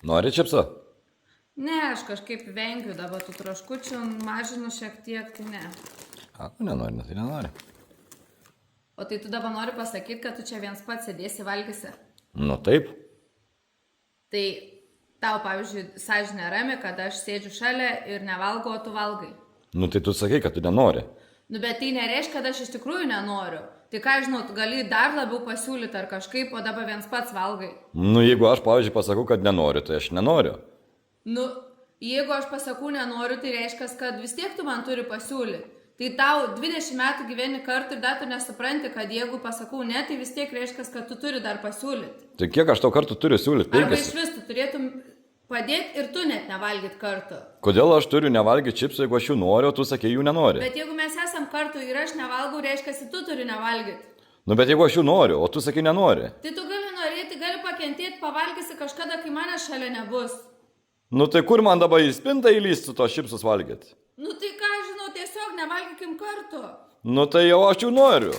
Nori čipsą? Ne, aš kažkaip vengiu dabar tų traškučių, mažinu šiek tiek, tai ne. A, nenori, tai nenori. O tai tu dabar nori pasakyti, kad tu čia viens pats sėdėsi valgysi. Nu taip. Tai tau, pavyzdžiui, sąžinė rami, kad aš sėdžiu šalia ir nevalgau, o tu valgai. Nu tai tu sakai, kad tu nenori. Nu, bet tai nereiškia, kad aš iš tikrųjų nenoriu. Tai ką, žinau, tu gali dar labiau pasiūlyti ar kažkaip, o dabar viens pats valgai. Nu jeigu aš, pavyzdžiui, pasakau, kad nenoriu, tai aš nenoriu. Nu, jeigu aš pasakau nenoriu, tai reiškia, kad vis tiek tu man turi pasiūlyti. Tai tau 20 metų gyveni kartu ir dar tu nesupranti, kad jeigu pasakau ne, tai vis tiek reiškia, kad tu turi dar pasiūlyti. Tai kiek aš tau kartų turiu siūlyti? Arba 5. iš vis tu turėtum padėti ir tu net nevalgyt kartu. Kodėl aš turiu nevalgyti čipsų, jeigu aš jų noriu, o tu sakei jų nenori? Bet jeigu mes esam kartu ir aš nevalgau, reiškia, tu turi nevalgyti. Nu bet jeigu aš jų noriu, o tu sakai nenori. Tai tu gali norėti, gali pakentėti, pavalgysi kažkada, kai manęs šalia nebus. Nu tai kur man dabar į spintą įlysti tos čipsus valgyti? Nu tai ką, žinau, tiesiog nevalgykim kartu. Nu tai jau aš jų noriu.